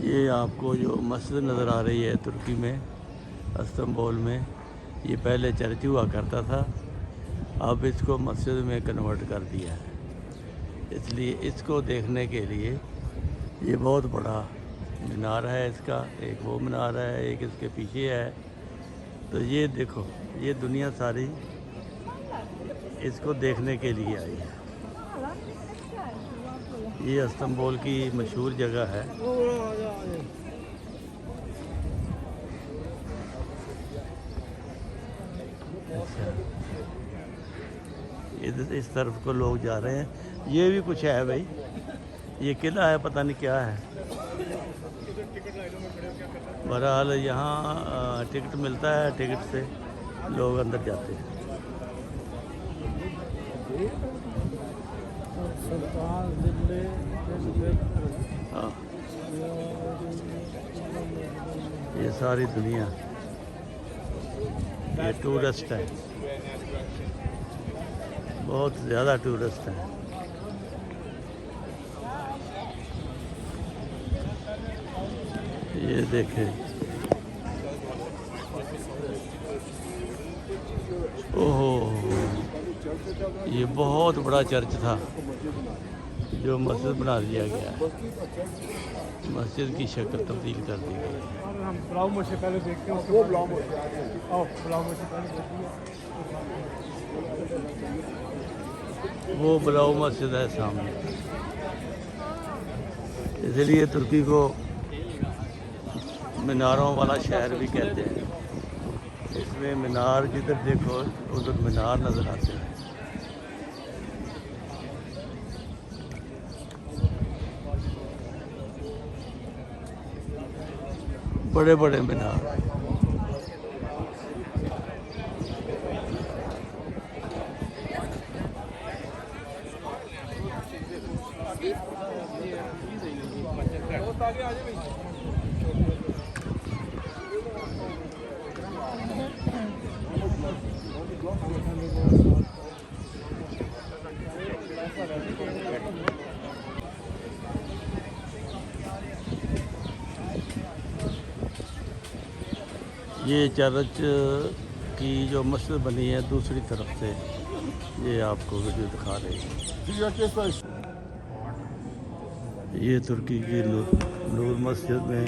ये आपको जो मस्जिद नज़र आ रही है तुर्की में, इस्तांबुल में, ये पहले चर्च हुआ करता था, अब इसको मस्जिद में कन्वर्ट कर दिया है। इसलिए इसको देखने के लिए ये बहुत बड़ा मीनार है इसका, एक वो मीनार है, एक इसके पीछे है। तो ये देखो, ये दुनिया सारी इसको देखने के लिए आई है। ये इस्तांबुल की मशहूर जगह है। अच्छा, इस तरफ को लोग जा रहे हैं। ये भी कुछ है भाई, ये किला है, पता नहीं क्या है। बहरहाल यहाँ टिकट मिलता है, टिकट से लोग अंदर जाते हैं। हाँ, ये सारी दुनिया, ये टूरिस्ट है, बहुत ज़्यादा टूरिस्ट हैं। ये देखें, ओहो, ये बहुत बड़ा चर्च था जो मस्जिद बना दिया गया है। मस्जिद की शक्ल तब्दील कर दी गई है। वो ब्लाउ मस्जिद है सामने। इसलिए तुर्की को मीनारों वाला शहर भी कहते हैं। इसमें मीनार, जिधर देखो उधर मीनार नज़र आते हैं। बड़े बड़े मीनार। ये चर्च की जो मस्जिद बनी है दूसरी तरफ से, ये आपको वीडियो दिखा रहे हैं। ये तुर्की की नूर मस्जिद में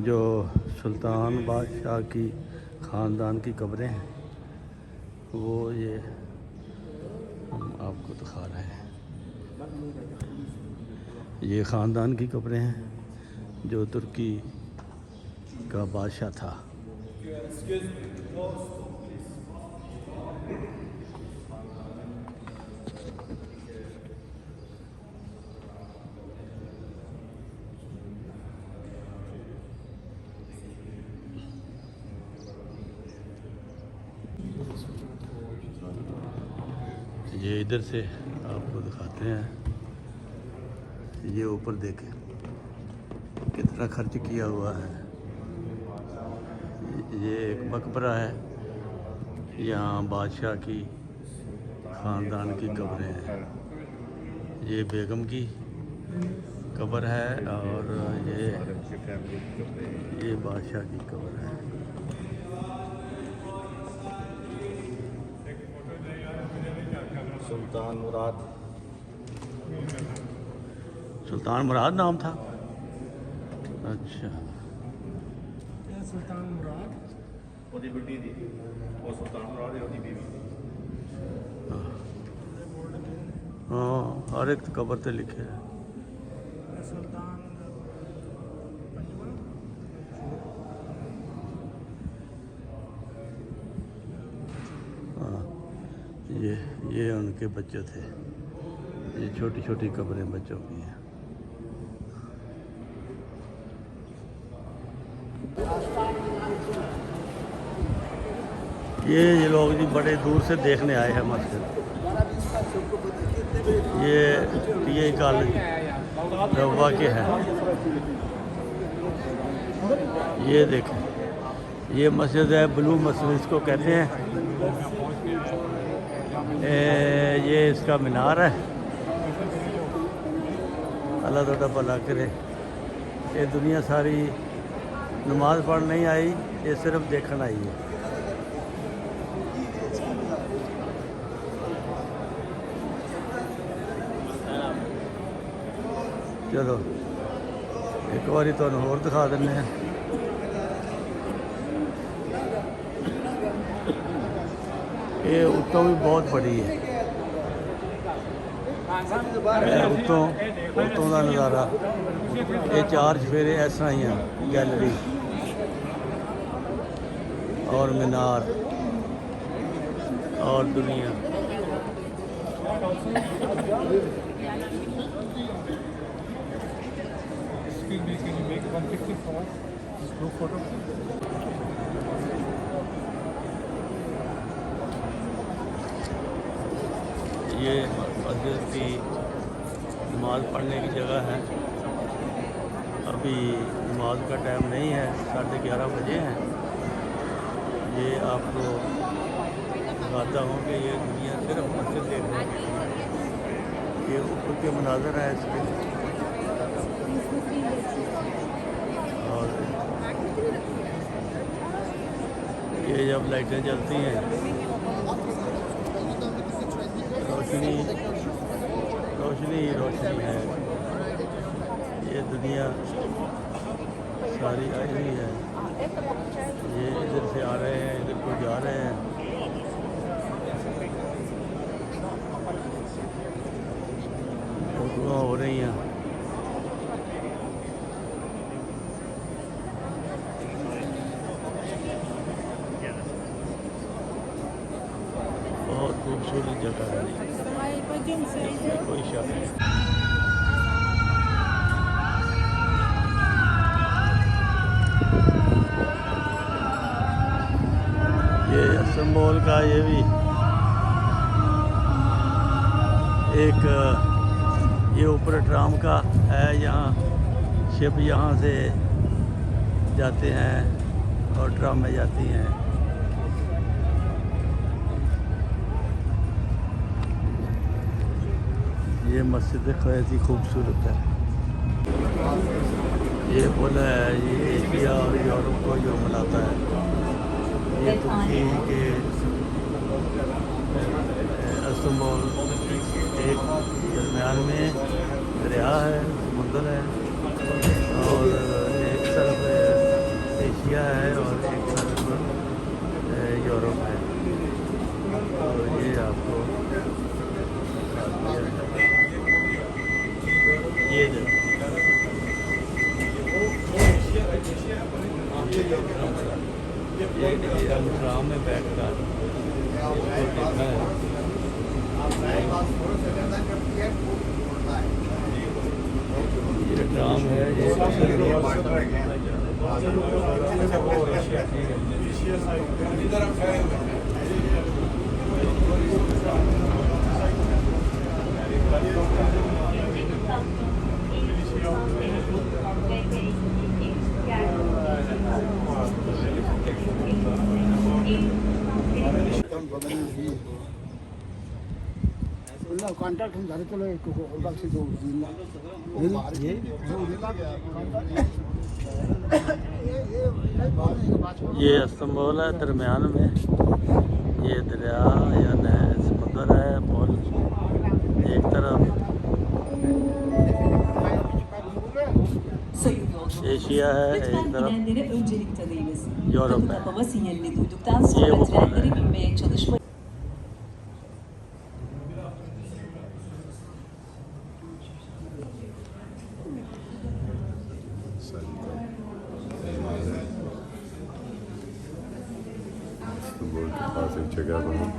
जो सुल्तान बादशाह की ख़ानदान की कब्रें हैं, वो ये हम आपको दिखा रहे हैं। ये ख़ानदान की कब्रें हैं जो तुर्की का बादशाह था। ये इधर से आपको दिखाते हैं। ये ऊपर देखें कितना खर्च किया हुआ है। ये एक मकबरा है, यहाँ बादशाह की ख़ानदान की कब्रें हैं। ये बेगम की कब्र है और ये बादशाह की कब्र है। सुल्तान मुराद नाम था। अच्छा, सुल्तान मुराद ਉਹਦੀ ਬੁੱਢੀ ਦੀ ਉਹ ਸੁਲਤਾਨ ਮੁਰਾਦ ਹੈ ਉਹਦੀ ਬੀਵੀ। हाँ, हर एक कब्र पे लिखे है। सुल्तान हाँ, ये उनके बच्चे थे। ये छोटी छोटी कब्रें बच्चों की हैं। ये लोग जी बड़े दूर से देखने आए हैं मस्जिद। ये कॉलेज रवा के हैं। ये देखें, ये मस्जिद है, ब्लू मस्जिद इसको कहते हैं। ये इसका मीनार है। अल्लाह ताला भला करे। ये दुनिया सारी नमाज पढ़ नहीं आई, ये सिर्फ देखने आई है। चलो एक बारी तो होर दिखा देने हैं। ये उत्तों भी बहुत बड़ी है, उत्तों का नज़ारा। ये 4 चफेरे इस तरह ही हैं, गैलरी और मीनार और दुनिया। Excuse me, can you make one picture for us? Just group photo. ये मस्जिद की नमाज़ पढ़ने की जगह है। अभी नमाज का टाइम नहीं है, 11:30 बजे हैं। ये आपको बताता हूँ कि ये दुनिया सिर्फ मस्जिद देखने के लिए। ये ऊपर के मनाज़र है इसके, और ये जब लाइटें जलती हैं, रोशनी रोशनी ही रोशनी है। ये दुनिया सारी आई हुई है। ये इधर से आ रहे हैं, इधर को जा रहे हैं। फोटोआँ हो रही हैं। बहुत खूबसूरत जगह है, इसमें कोई शक नहीं। ये इस्तांबुल का ये भी एक, ये ऊपर ट्राम का है। यहाँ शिप यहाँ से जाते हैं और ट्राम में जाती हैं। ये मस्जिद कैसी खूबसूरत है। ये पुल है, ये एशिया और यूरोप को जो मिलाता है। ये तुर्की के इस्तांबुल एक दरमियान में दरिया है, समुंदर है, और एक तरफ एशिया है और एक तरफ यूरोप है। और ये आपको ये हम ट्राम में बैठ कर इसको देखा है। ये ट्राम है, ये कॉन्टैक्ट हम घर चलो से दो ये इस्तांबुल है दरमियान में। ये दरिया या समुंदर है, पुल एक तरफ एशिया है, एक तरफ यूरोप है। ये वो पुल है। इस्तांबुल के पास एक जगह पर हूँ।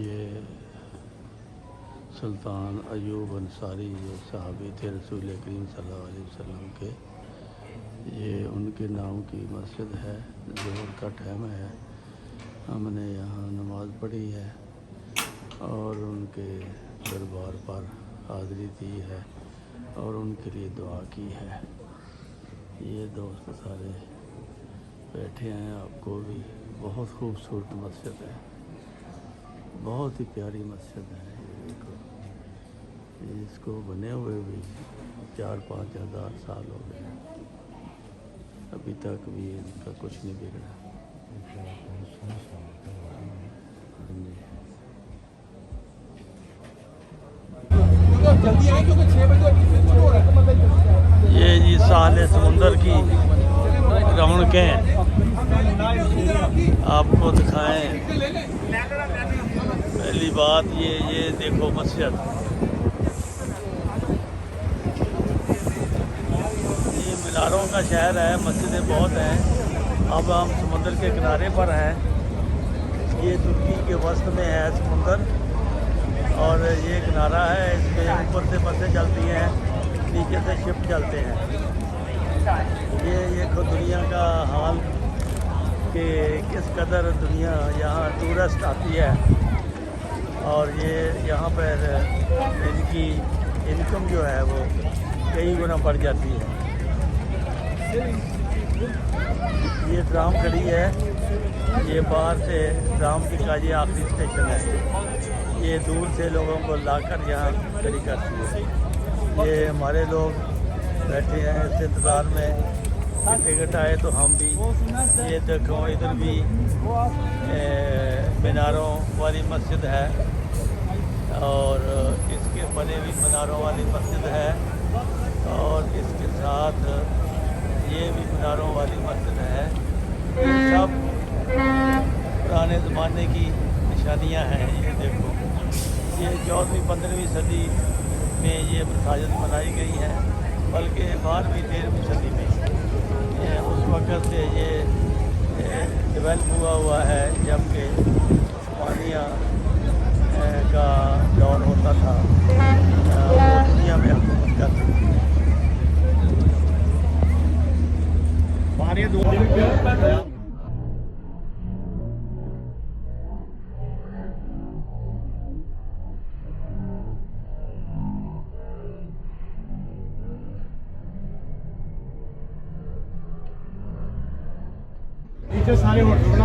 ये सुल्तान अयूब अंसारी जो सहाबी थे रसूल करीम सल्लल्लाहु अलैहि वसल्लम के, ये उनके नाम की मस्जिद है। ज़ोहर का टाइम है, हमने यहाँ नमाज़ पढ़ी है और उनके दरबार पर हाज़री दी है और उनके लिए दुआ की है। ये दोस्त सारे बैठे हैं, आपको भी बहुत खूबसूरत मस्जिद है। बहुत ही प्यारी मस्जिद है ये देखो। इसको बने हुए भी 4-5 हज़ार साल हो गए, अभी तक भी इनका कुछ नहीं बिगड़ा। ये जी साले समुंदर की रौनकें आपको दिखाएं। पहली बात ये देखो मस्जिद, ये मीनारों का शहर है, मस्जिदें बहुत हैं। अब हम समुंदर के किनारे पर हैं। ये तुर्की के वस्त में है समुंदर, और ये किनारा है, इसमें ऊपर से बसें चलती हैं, नीचे से शिप चलते हैं। ये खुद दुनिया का हाल कि किस कदर दुनिया यहाँ टूरिस्ट आती है, और ये यहाँ पर इनकी इनकम जो है वो कई गुना बढ़ जाती है। ये ट्राम खड़ी है, ये बाहर से ट्राम का ये आखिरी स्टेशन है। ये दूर से लोगों को लाकर यहाँ खड़ी करती है। ये हमारे लोग बैठे हैं इस इंतज़ार में कि टिकट आए तो हम भी। ये देखो इधर भी मीनारों वाली मस्जिद है, और इसके बने हुई मीनारों वाली मस्जिद है, और इसके साथ ये भी मीनारों वाली मस्जिद है। ये सब पुराने ज़माने की निशानियां हैं। ये देखो, ये 14वीं 15वीं सदी में ये मसाजिद बनाई गई हैं, बल्कि 12वीं 13वीं सदी में उस वक़्त से ये डेवलप हुआ है, जबकि उस्मानिया का दौर होता था, दुनिया में हुकूमत करती थी। नीचे सारे होटल